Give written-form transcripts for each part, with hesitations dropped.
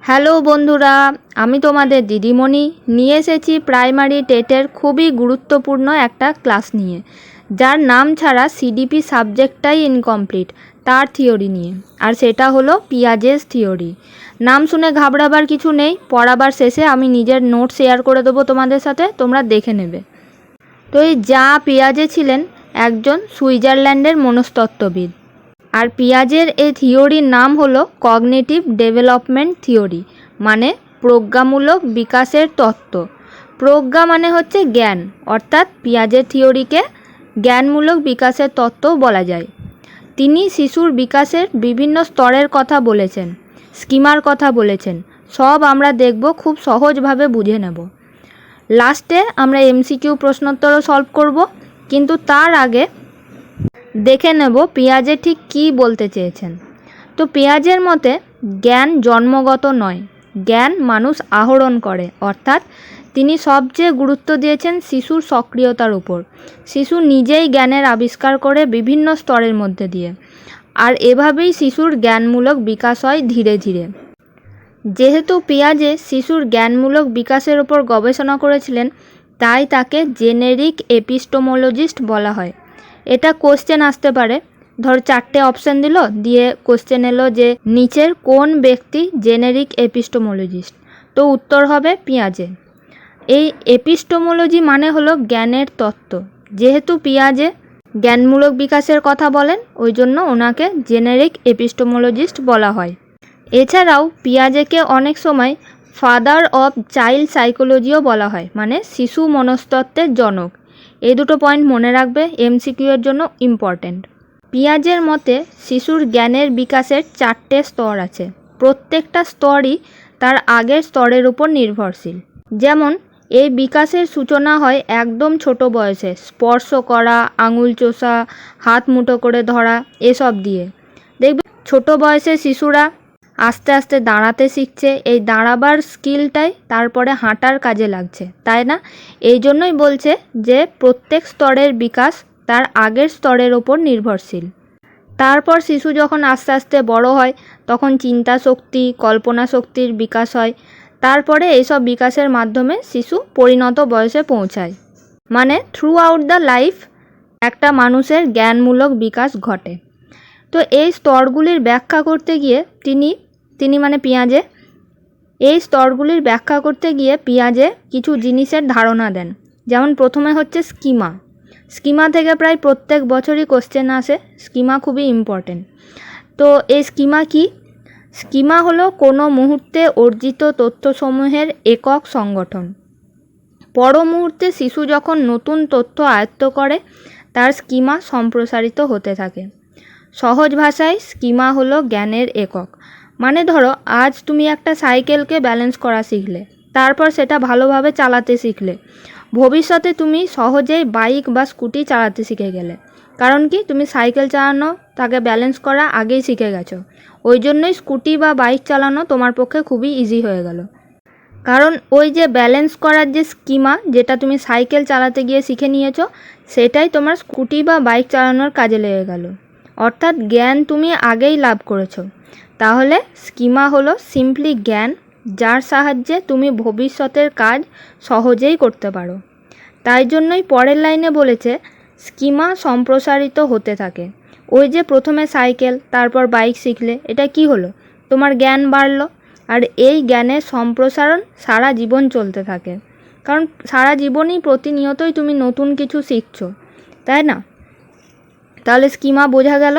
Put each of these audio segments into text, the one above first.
Hello বন্ধুরা, আমি তোমাদের দিদিমণি নিয়ে এসেছি প্রাইমারি টেটের খুবই গুরুত্বপূর্ণ একটা ক্লাস নিয়ে, যার নাম ছাড়া সিডিপি সাবজেক্টটাই ইনকমপ্লিট, তার থিওরি নিয়ে। আর সেটা হলো পিয়াজেস থিওরি। নাম শুনে ঘাবড়াবার কিছু নেই, পড়াবার শেষে আমি নিজের নোট শেয়ার করে দেবো তোমাদের সাথে, তোমরা দেখে নেবে। তো এই পিয়াজে ছিলেন একজন সুইজারল্যান্ডের মনস্তত্ত্ববিদ। আর পিয়াজের এই থিওরির নাম হলো কগনিটিভ ডেভেলপমেন্ট থিওরি, মানে প্রজ্ঞামূলক বিকাশের তত্ত্ব। প্রজ্ঞা মানে হচ্ছে জ্ঞান, অর্থাৎ পিয়াজের থিওরিকে জ্ঞানমূলক বিকাশের তত্ত্ব বলা যায়। তিনি শিশুর বিকাশের বিভিন্ন স্তরের কথা বলেছেন, স্কিমার কথা বলেছেন। সব আমরা দেখব, খুব সহজভাবে বুঝে নেব। লাস্টে আমরা এমসিকিউ প্রশ্নোত্তরও সলভ করব, কিন্তু তার আগে দেখে নেব পিয়াজে ঠিক কী বলতে চেয়েছেন। তো পিয়াজের মতে জ্ঞান জন্মগত নয়, জ্ঞান মানুষ আহরণ করে। অর্থাৎ তিনি সবচেয়ে গুরুত্ব দিয়েছেন শিশুর সক্রিয়তার উপর। শিশু নিজেই জ্ঞানের আবিষ্কার করে বিভিন্ন স্তরের মধ্যে দিয়ে, আর এভাবেই শিশুর জ্ঞানমূলক বিকাশ হয় ধীরে ধীরে। যেহেতু পিয়াজে শিশুর জ্ঞানমূলক বিকাশের ওপর গবেষণা করেছিলেন, তাই তাকে জেনেরিক এপিস্টোমোলজিস্ট বলা হয়। এটা কোশ্চেন আসতে পারে, ধর 4টে অপশান দিল, দিয়ে কোশ্চেন এলো যে নিচের কোন ব্যক্তি জেনেরিক এপিস্টোমোলজিস্ট? তো উত্তর হবে পিয়াজে। এই এপিস্টোমোলজি মানে হলো জ্ঞানের তত্ত্ব। যেহেতু পিয়াজে জ্ঞানমূলক বিকাশের কথা বলেন, ওই জন্য ওনাকে জেনেরিক এপিস্টোমোলজিস্ট বলা হয়। এছাড়াও পিয়াজেকে অনেক সময় ফাদার অফ চাইল্ড সাইকোলজিও বলা হয়, মানে শিশু মনস্তত্ত্বের জনক। এই দুটো পয়েন্ট মনে রাখবে, এমসিকিউ এর জন্য ইম্পর্টেন্ট। পিয়াজের মতে শিশুর জ্ঞানের বিকাশের 4টে স্তর আছে। প্রত্যেকটা স্তরই তার আগের স্তরের উপর নির্ভরশীল। যেমন এই বিকাশের সূচনা হয় একদম ছোট বয়সে, স্পর্শ করা, আঙুল চোষা, হাত মুঠো করে ধরা, এসব দিয়ে। দেখবে ছোট বয়সে শিশুরা আস্তে আস্তে দাঁড়াতে শিখছে, এই দাঁড়াবার স্কিলটাই তারপরে হাঁটার কাজে লাগছে, তাই না? এই জন্যই বলছে যে প্রত্যেক স্তরের বিকাশ তার আগের স্তরের ওপর নির্ভরশীল। তারপর শিশু যখন আস্তে আস্তে বড় হয়, তখন চিন্তা শক্তি, কল্পনা শক্তির বিকাশ হয়। তারপরে এইসব বিকাশের মাধ্যমে শিশু পরিণত বয়সে পৌঁছায়। মানে থ্রু আউট দ্য লাইফ একটা মানুষের জ্ঞানমূলক বিকাশ ঘটে। তো এই স্তরগুলির ব্যাখ্যা করতে গিয়ে তিনি মানে পিয়াজে এই স্তরগুলির ব্যাখ্যা করতে গিয়ে পিয়াজে কিছু জিনিসের ধারণা দেন। যেমন প্রথমে হচ্ছে স্কিমা। স্কিমা থেকে প্রায় প্রত্যেক বছরই কোশ্চেন আসে, স্কিমা খুবই ইম্পর্টেন্ট। তো এই স্কিমা কি? স্কিমা হলো কোনো মুহূর্তে অর্জিত তথ্যসমূহের একক সংগঠন। পর মুহূর্তে শিশু যখন নতুন তথ্য আয়ত্ত করে, তার স্কিমা সম্প্রসারিত হতে থাকে। সহজ ভাষায় স্কিমা হলো জ্ঞানের একক। মানে ধরো আজ তুমি একটা সাইকেলকে ব্যালেন্স করা শিখলে, তারপর সেটা ভালোভাবে চালাতে শিখলে, ভবিষ্যতে তুমি সহজেই বাইক বা স্কুটি চালাতে শিখে গেলে। কারণ কি? তুমি সাইকেল চালানো, তাকে ব্যালেন্স করা আগেই শিখে গেছো। ওই জন্যই স্কুটি বা বাইক চালানো তোমার পক্ষে খুবই ইজি হয়ে গেল। কারণ ওই যে ব্যালেন্স করার যে স্কিমা, যেটা তুমি সাইকেল চালাতে গিয়ে শিখে নিয়েছো, সেটাই তোমার স্কুটি বা বাইক চালানোর কাজে লেগে গেল। অর্থাৎ জ্ঞান তুমি আগেই লাভ করেছো। তাহলে স্কিমা হলো সিম্পলি জ্ঞান, যার সাহায্যে তুমি ভবিষ্যতের কাজ সহজেই করতে পারো। তাই জন্যই পরের লাইনে বলেছে স্কিমা সম্প্রসারিত হতে থাকে। ওই যে প্রথমে সাইকেল, তারপর বাইক শিখলে, এটা কি হলো? তোমার জ্ঞান বাড়লো। আর এই জ্ঞানের সম্প্রসারণ সারা জীবন চলতে থাকে, কারণ সারা জীবনই প্রতিনিয়তই তুমি নতুন কিছু শিখছো, তাই না? তাহলে স্কিমা বোঝা গেল।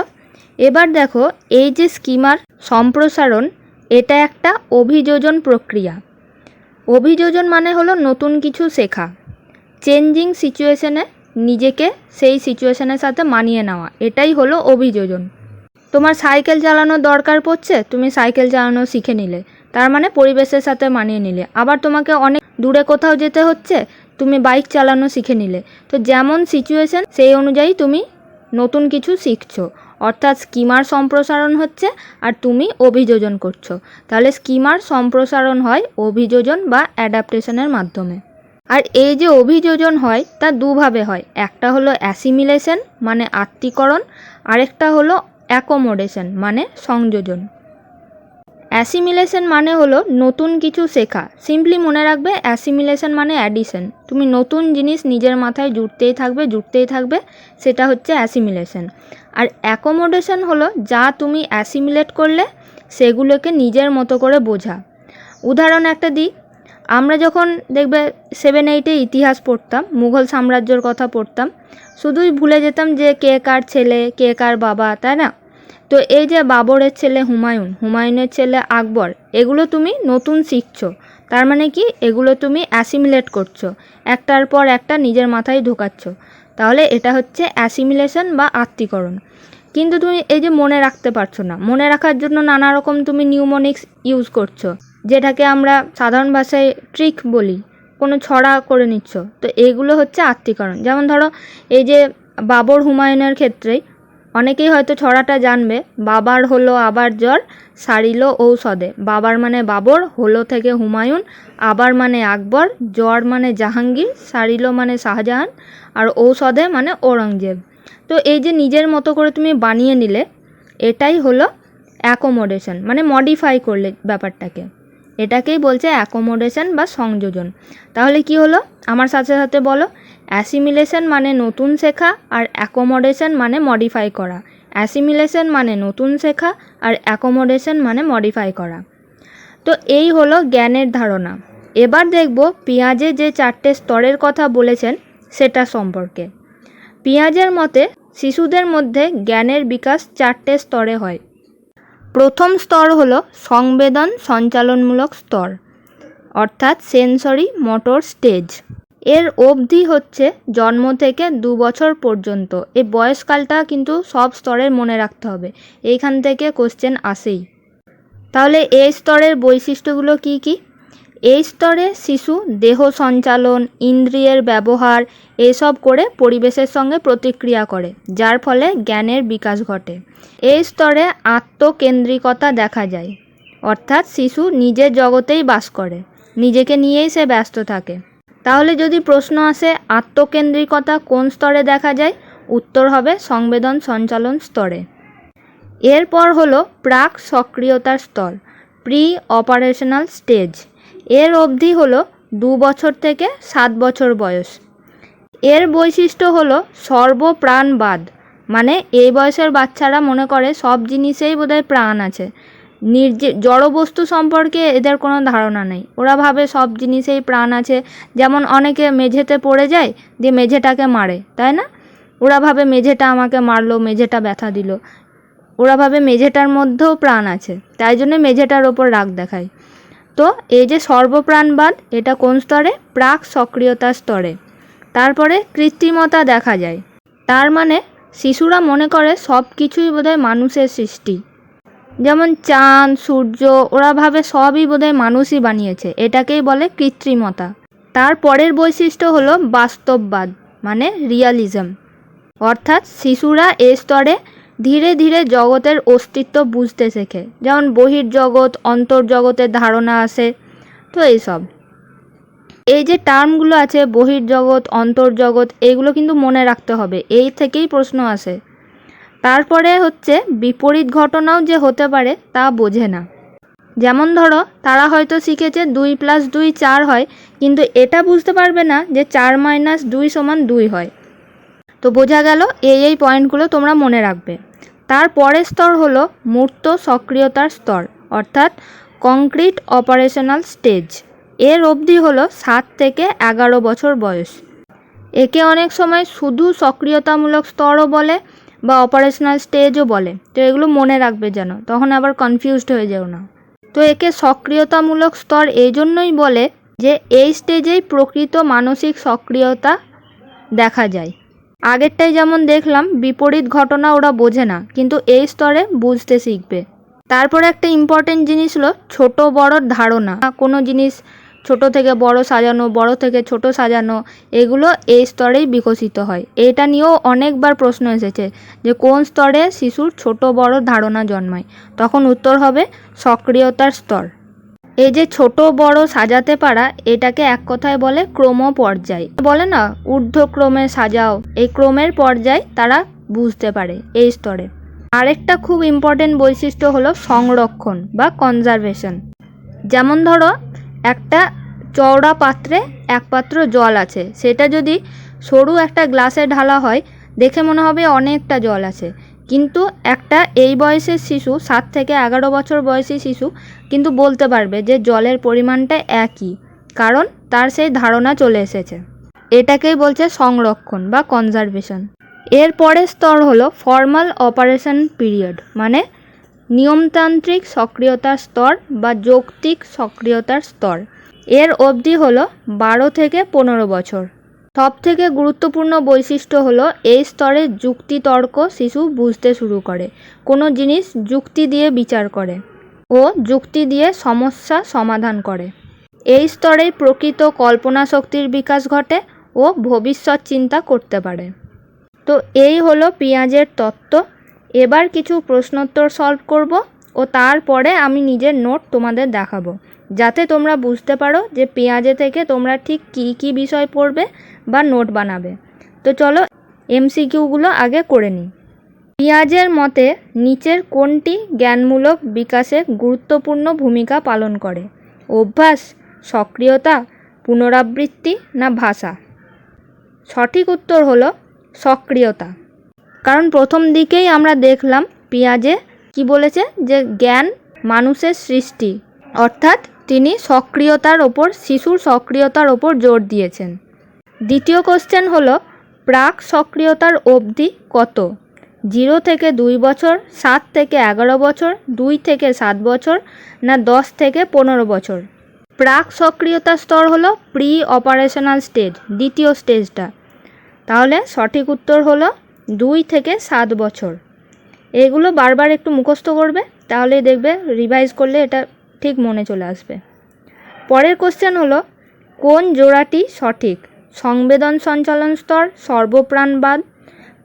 এবার দেখো, এই যে স্কিমার সম্প্রসারণ, এটা একটা অভিযোজন প্রক্রিয়া। অভিযোজন মানে হলো নতুন কিছু শেখা, চেঞ্জিং সিচুয়েশনে নিজেকে সেই সিচুয়েশনের সাথে মানিয়ে নেওয়া, এটাই হলো অভিযোজন। তোমার সাইকেল চালানোর দরকার পড়ছে, তুমি সাইকেল চালানো শিখে নিলে, তার মানে পরিবেশের সাথে মানিয়ে নিলে। আবার তোমাকে অনেক দূরে কোথাও যেতে হচ্ছে, তুমি বাইক চালানো শিখে নিলে। তো যেমন সিচুয়েশন, সেই অনুযায়ী তুমি নতুন কিছু শিখছো। অর্থাৎ স্কিমার সম্প্রসারণ হচ্ছে আর তুমি অভিযোজন করছো। তাহলে স্কিমার সম্প্রসারণ হয় অভিযোজন বা অ্যাডাপ্টেশনের মাধ্যমে। আর এই যে অভিযোজন হয় তা দুভাবে হয়। একটা হলো অ্যাসিমিলেশন মানে আত্তীকরণ, আরেকটা হলো অ্যাকোমোডেশন মানে সংযোজন। অ্যাসিমিলেশন মানে হলো নতুন কিছু শেখা। সিম্পলি মনে রাখবে অ্যাসিমিলেশন মানে অ্যাডিশন, তুমি নতুন জিনিস নিজের মাথায় জুড়তেই থাকবে, সেটা হচ্ছে অ্যাসিমিলেশন। আর অ্যাকোমোডেশন হলো যা তুমি অ্যাসিমিলেট করলে সেগুলোকে নিজের মতো করে বোঝা। উদাহরণ একটা দিই, আমরা যখন দেখবে 7-8 ইতিহাস পড়তাম, মুঘল সাম্রাজ্যর কথা পড়তাম, শুধুই ভুলে যেতাম যে কে কার ছেলে, কে কার বাবা, তাই না? তো এই যে বাবরের ছেলে হুমায়ুনের ছেলে আকবর, এগুলো তুমি নতুন শিখছো, তার মানে কি এগুলো তুমি অ্যাসিমিলেট করছো, একটার পর একটা নিজের মাথায় ঢোকাচ্ছ, তাহলে এটা হচ্ছে অ্যাসিমিলেশন বা আত্মীকরণ। কিন্তু তুমি এই যে মনে রাখতে পারছো না, মনে রাখার জন্য নানা রকম তুমি নিউমোনিক্স ইউজ করছো, যেটাকে আমরা সাধারণ ভাষায় ট্রিক বলি, কোনো ছড়া করে নিচ্ছ, তো এগুলো হচ্ছে আত্মীকরণ। যেমন ধরো এই যে বাবর হুমায়ুনের ক্ষেত্রেই অনেকেই হয়তো ছড়াটা জানবে, বাবার হলো আবার জ্বর, সারিল ঔষধে। বাবার মানে বাবর, হলো থেকে হুমায়ুন, আবার মানে আকবর, জ্বর মানে জাহাঙ্গীর, সারিল মানে শাহজাহান, আর ঔষধে মানে ঔরঙ্গজেব। তো এই যে নিজের মতো করে তুমি বানিয়ে নিলে, এটাই হলো অ্যাকোমোডেশন, মানে মডিফাই করলে ব্যাপারটাকে, এটাকেই বলছে অ্যাকোমোডেশন বা সংযোজন। তাহলে কি হলো, আমার সাথে সাথে বলো, অ্যাসিমিলেশন মানে নতুন শেখা, আর অ্যাকোমোডেশন মানে মডিফাই করা। অ্যাসিমিলেশন মানে নতুন শেখা, আর অ্যাকোমোডেশন মানে মডিফাই করা। তো এই হলো জ্ঞানের ধারণা। এবার দেখব পিঁয়াজে যে 4টে স্তরের কথা বলেছেন সেটা সম্পর্কে। পিঁয়াজের মতে শিশুদের মধ্যে জ্ঞানের বিকাশ 4টে স্তরে হয়। প্রথম স্তর হলো সংবেদন সঞ্চালনমূলক স্তর, অর্থাৎ সেন্সরি মোটর স্টেজ। এর অবধি হচ্ছে জন্ম থেকে 2 বছর পর্যন্ত। এই বয়সকালটা কিন্তু সব স্তরের মনে রাখতে হবে, এইখান থেকে কোশ্চেন আসেই। তাহলে এই স্তরের বৈশিষ্ট্যগুলো কি কি? এই স্তরে শিশু দেহ সঞ্চালন, ইন্দ্রিয়ের ব্যবহার এসব করে পরিবেশের সঙ্গে প্রতিক্রিয়া করে, যার ফলে জ্ঞানের বিকাশ ঘটে। এই স্তরে আত্মকেন্দ্রিকতা দেখা যায়, অর্থাৎ শিশু নিজের জগতেই বাস করে, নিজেকে নিয়েই সে ব্যস্ত থাকে। তাহলে যদি প্রশ্ন আসে আত্মকেন্দ্রিকতা কোন স্তরে দেখা যায়, উত্তর হবে সংবেদন সঞ্চালন স্তরে। এরপর হলো প্রাক সক্রিয়তার স্তর, প্রি অপারেশনাল স্টেজ। এর অবধি হলো 2 বছর থেকে 7 বছর বয়স। এর বৈশিষ্ট্য হলো সর্বপ্রাণবাদ, মানে এই বয়সের বাচ্চারা মনে করে সব জিনিসেই বোধহয় প্রাণ আছে, জড়বস্তু সম্পর্কে এদের কোনো ধারণা নেই, ওরা ভাবে সব জিনিসেই প্রাণ আছে। যেমন অনেকে মেঝেতে পড়ে যায়, দিয়ে মেঝেটাকে মারে, তাই না? ওরা ভাবে মেঝেটা আমাকে মারলো, মেঝেটা ব্যথা দিল, ওরা ভাবে মেঝেটার মধ্যেও প্রাণ আছে, তাই জন্য মেঝেটার ওপর রাগ দেখায়। তো এই যে সর্বপ্রাণবাদ, এটা কোন স্তরে? প্রাক সক্রিয়তা স্তরে। তারপরে কৃত্রিমতা দেখা যায়, তার মানে শিশুরা মনে করে সব কিছুই বোধহয় মানুষের সৃষ্টি, যেমন চাঁদ সূর্য, ওরা ভাবে সবই বোধহয় মানুষই বানিয়েছে, এটাকেই বলে কৃত্রিমতা। তার পরের বৈশিষ্ট্য হলো বাস্তববাদ, মানে রিয়ালিজম, অর্থাৎ শিশুরা এই স্তরে ধীরে ধীরে জগতের অস্তিত্ব বুঝতে শেখে, যেমন বহির্জগৎ অন্তর্জগতের ধারণা আসে। তো এইসব এই যে টার্মগুলো আছে বহির্জগৎ অন্তর্জগৎ, এগুলো কিন্তু মনে রাখতে হবে, এই থেকেই প্রশ্ন আসে। তারপরে হচ্ছে বিপরীত ঘটনাও যে হতে পারে তা বোঝে না। যেমন ধরো তারা হয়তো শিখেছে 2 + 2 4 হয়, কিন্তু এটা বুঝতে পারবে না যে 4 - 2 = 2 হয়। তো বোঝা গেল, এই পয়েন্টগুলো তোমরা মনে রাখবে। তার পরের স্তর হলো মূর্ত সক্রিয়তার স্তর, অর্থাৎ কংক্রিট অপারেশনাল স্টেজ। এর অবধি হলো 7 থেকে 11 বছর বয়স। একে অনেক সময় শুধু সক্রিয়তামূলক স্তরও বলে বা অপারেশনাল স্টেজও বলে, তো এগুলো মনে রাখবে যেন, তখন আবার কনফিউজড হয়ে যেও না। তো একে সক্রিয়তামূলক স্তর এই জন্যই বলে যে এই স্টেজেই প্রকৃত মানসিক সক্রিয়তা দেখা যায়। আগেরটাই যেমন দেখলাম বিপরীত ঘটনা ওরা বোঝে না, কিন্তু এই স্তরে বুঝতে শিখবে। তারপরে একটা ইম্পর্টেন্ট জিনিস হলো ছোট বড় ধারণা, কোনো জিনিস ছোট থেকে বড় সাজানো, বড় থেকে ছোট সাজানো, এগুলো এই স্তরেই বিকশিত হয়। এটা নিয়েও অনেকবার প্রশ্ন এসেছে যে কোন স্তরে শিশুর ছোট বড় ধারণা জন্মায়, তখন উত্তর হবে সক্রিয়তার স্তর। এই যে ছোট বড় সাজাতে পারা, এটাকে এক কথায় বলে ক্রম পর্যায়, বলে না ঊর্ধ্বক্রমে সাজাও, এই ক্রমের পর্যায় তারা বুঝতে পারে এই স্তরে। আরেকটা খুব ইম্পর্টেন্ট বৈশিষ্ট্য হলো সংরক্ষণ বা কনজারভেশন। যেমন ধরো একটা চওড়া পাত্রে এক পাত্র জল আছে, সেটা যদি সরু একটা গ্লাসে ঢালা হয় দেখে মনে হবে অনেকটা জল আছে, কিন্তু একটা এই বয়সের শিশু 7 থেকে 11 বছর বয়সী শিশু কিন্তু বলতে পারবে যে জলের পরিমাণটা একই, কারণ তার সেই ধারণা চলে এসেছে। এটাকেই বলছে সংরক্ষণ বা কনজারভেশন। এর পরের স্তর হলো ফর্মাল অপারেশন পিরিয়ড, মানে নিয়মতান্ত্রিক সক্রিয়তার স্তর বা যৌক্তিক সক্রিয়তার স্তর। এর অবধি হলো 12 থেকে 15 বছর। সবথেকে গুরুত্বপূর্ণ বৈশিষ্ট্য হলো এই স্তরে যুক্তিতর্ক শিশু বুঝতে শুরু করে, কোনো জিনিস যুক্তি দিয়ে বিচার করে ও যুক্তি দিয়ে সমস্যা সমাধান করে। এই স্তরেই প্রকৃত কল্পনা শক্তির বিকাশ ঘটে ও ভবিষ্যৎ চিন্তা করতে পারে। তো এই হলো পেঁয়াজের তত্ত্ব। এবার কিছু প্রশ্নোত্তর সলভ করব ও তারপরে আমি নিজের নোট তোমাদের দেখাবো, যাতে তোমরা বুঝতে পারো যে পেঁয়াজে থেকে তোমরা ঠিক কী কী বিষয় পড়বে বা নোট বানাবে। তো চলো এমসিকিউগুলো আগে করে নিই। পেঁয়াজের মতে নিচের কোনটি জ্ঞানমূলক বিকাশে গুরুত্বপূর্ণ ভূমিকা পালন করে? অভ্যাস, সক্রিয়তা, পুনরাবৃত্তি না ভাষা? সঠিক উত্তর হলো সক্রিয়তা। কারণ প্রথম দিকেই আমরা দেখলাম পেঁয়াজে কি বলেছে, যে জ্ঞান মানুষের সৃষ্টি, অর্থাৎ তিনি সক্রিয়তার ওপর, শিশুর সক্রিয়তার ওপর জোর দিয়েছেন। দ্বিতীয় কোশ্চেন হলো প্রাক সক্রিয়তার অবধি কত? 0 থেকে 2 বছর, 7 থেকে 11 বছর, 2 থেকে 7 বছর না 10 থেকে 15 বছর? প্রাক সক্রিয়তার স্তর হলো প্রি অপারেশনাল স্টেজ, দ্বিতীয় স্টেজটা। তাহলে সঠিক উত্তর হলো 2 থেকে 7 বছর। এগুলো বারবার একটু মুখস্থ করবে, তাহলেই দেখবে রিভাইজ করলে এটা ঠিক মনে চলে আসবে। পরের কোশ্চেন হলো কোন জোড়াটি সঠিক? সংবেদন সঞ্চালন স্তর, সর্বপ্রাণবাদ,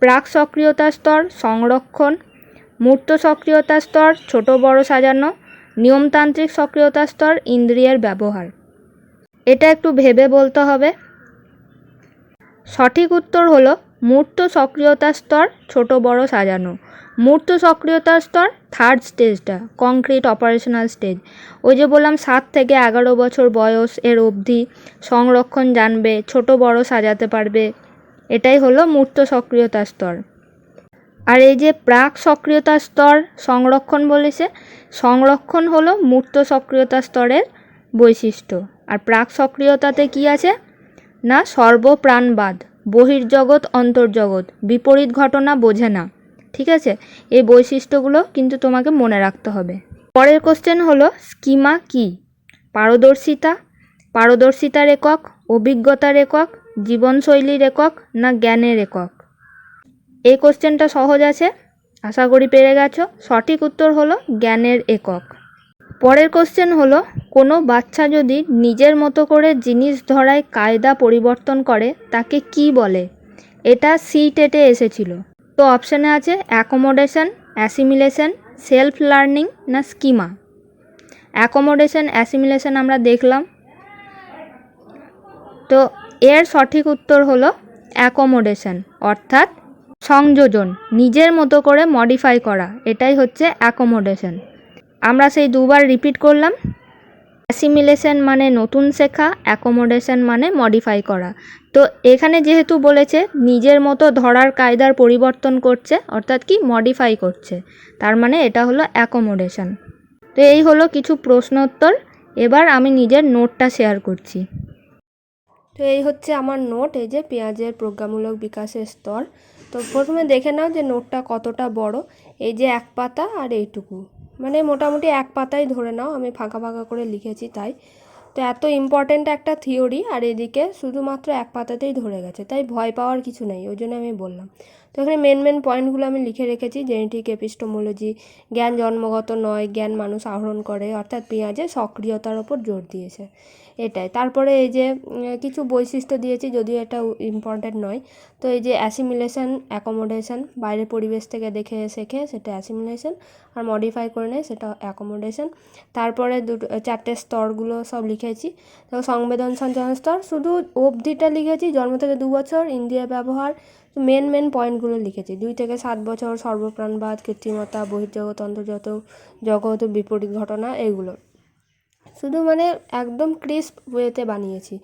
প্রাক সক্রিয়তা স্তর, সংরক্ষণ, মূর্ত সক্রিয়তা স্তর, ছোট বড় সাজানো, নিয়মতান্ত্রিক সক্রিয়তা স্তর, ইন্দ্রিয়ের ব্যবহার। এটা একটু ভেবে বলতে হবে। সঠিক উত্তর হলো মূর্ত সক্রিয়তা স্তর, ছোট বড় সাজানো। মূর্ত সক্রিয়তার স্তর থার্ড স্টেজটা, কংক্রিট অপারেশনাল স্টেজ। ওই যে বললাম 7 থেকে 11 বছর বয়স এর অবধি সংরক্ষণ জানবে, ছোট বড় সাজাতে পারবে, এটাই হলো মূর্ত সক্রিয়তার স্তর। আর এই যে প্রাক সক্রিয়তার স্তর সংরক্ষণ বলেছে, সংরক্ষণ হলো মূর্ত সক্রিয়তা স্তরের বৈশিষ্ট্য। আর প্রাক সক্রিয়তাতে কি আছে না সর্বপ্রাণবাদ, বহির্জগৎ অন্তর্জগৎ, বিপরীত ঘটনা বোঝে না। ঠিক আছে, এই বৈশিষ্ট্যগুলো কিন্তু তোমাকে মনে রাখতে হবে। পরের কোশ্চেন হলো স্কিমা কি? পারদর্শিতা, পারদর্শিতার একক, অভিজ্ঞতার একক, জীবনশৈলীর একক না জ্ঞানের একক? এই কোশ্চেনটা সহজ আছে, আশা করি পেরে গেছো। সঠিক উত্তর হলো জ্ঞানের একক। পরের কোশ্চেন হলো কোনো বাচ্চা যদি নিজের মতো করে জিনিস ধরায় কায়দা পরিবর্তন করে তাকে কি বলে? এটা সি টেটে এসেছিল। তো অপশানে আছে অ্যাকোমোডেশন, অ্যাসিমিলেশন, সেলফ লার্নিং না স্কিমা। অ্যাকোমোডেশন, অ্যাসিমিলেশন আমরা দেখলাম। তো এর সঠিক উত্তর হলো অ্যাকোমোডেশন, অর্থাৎ সংযোজন, নিজের মতো করে মডিফাই করা, এটাই হচ্ছে অ্যাকোমোডেশন। আমরা সেই দুবার রিপিট করলাম। অ্যাসিমিলেশন মানে নতুন শেখা, অ্যাকোমোডেশন মানে মডিফাই করা। তো এখানে যেহেতু বলেছে নিজের মতো ধরার কায়দার পরিবর্তন করছে, অর্থাৎ কি মডিফাই করছে, তার মানে এটা হলো অ্যাকোমোডেশন। তো এই হলো কিছু প্রশ্ন উত্তর। এবার আমি নিজের নোটটা শেয়ার করছি। তো এই হচ্ছে আমার নোট, এই যে পেঁয়াজের প্রজ্ঞামূলক বিকাশের স্তর। তো প্রথমে দেখে নাও যে নোটটা কতটা বড়। এই যে 1 পাতা আর এইটুকু, মানে মোটামুটি 1 পাতাই ধরে নাও, আমি ফাঁকা ফাঁকা করে লিখেছি তাই। তো এত ইম্পর্ট্যান্ট একটা থিওরি, আর এদিকে শুধুমাত্র 1 পাতাতেই ধরে গেছে, তাই ভয় পাওয়ার কিছু নেই, ওই জন্য আমি বললাম। তো এখানে মেন পয়েন্টগুলো আমি লিখে রেখেছি। জেনেটিক এপিস্টোমোলজি, জ্ঞান জন্মগত নয়, জ্ঞান মানুষ আহরণ করে, অর্থাৎ পেঁয়াজে সক্রিয়তার ওপর জোর দিয়েছে, এটাই। তারপরে এই যে কিছু বৈশিষ্ট্য দিয়েছি, যদিও এটা ইম্পর্ট্যান্ট নয়। তো এই যে অ্যাসিমিলেশন, অ্যাকোমোডেশন, বাইরের পরিবেশ থেকে দেখে শেখে, সেটা অ্যাসিমিলেশন, আর মডিফাই করে নেয়, সেটা অ্যাকোমোডেশন। তারপরে 4টে স্তরগুলো সব লিখেছি। তো সংবেদন সঞ্চালন স্তর শুধু অবধিটা লিখেছি, জন্ম থেকে 2 বছর, ইন্দ্রিয় ব্যবহার, তো মেন পয়েন্টগুলো লিখেছি। 2 থেকে 7 বছর, সর্বপ্রাণবাদ, কৃত্রিমতা, বহির্জগৎ, অন্তর্জগৎ, জগৎ, বিপরীত ঘটনা, এগুলো শুধু মানে একদম ক্রিস্প ওয়েতে বানিয়েছি।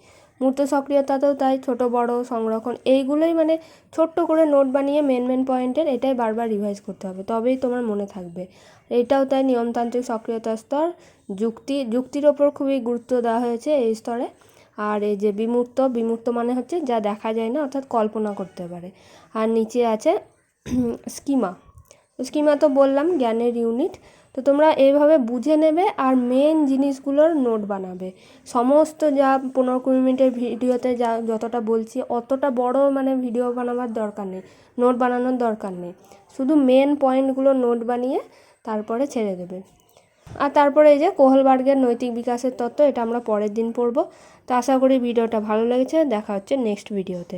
মূর্ত সক্রিয়তাতেও তাই, ছোট বড় সংরক্ষণ, এইগুলোই মানে ছোট্ট করে নোট বানিয়ে মেন পয়েন্টের এটাই বারবার রিভাইজ করতে হবে, তবেই তোমার মনে থাকবে। এটাও তাই, নিয়মতান্ত্রিক সক্রিয়তার স্তর, যুক্তির ওপর খুবই গুরুত্ব দেওয়া হয়েছে এই স্তরে। আর এই যে বিমূর্ত মানে হচ্ছে যা দেখা যায় না, অর্থাৎ কল্পনা করতে পারে। আর নিচে আছে স্কিমা তো বললাম জ্ঞানের ইউনিট। তো তোমরা এইভাবে বুঝে নেবে আর মেন জিনিসগুলোর নোট বানাবে। সমস্ত যা 15-20 মিনিটের ভিডিওতে যা যতটা বলছি অতটা বড় মানে ভিডিও বানাবার দরকার নেই, নোট বানানোর দরকার নেই। শুধু মেন পয়েন্টগুলো নোট বানিয়ে তারপরে ছেড়ে দেবে। আর তারপরে এই যে কোহলবার্গের নৈতিক বিকাশের তত্ত্ব, এটা আমরা পরের দিন পড়ব। তো আশা করি ভিডিওটা ভালো লেগেছে। দেখা হচ্ছে নেক্সট ভিডিওতে।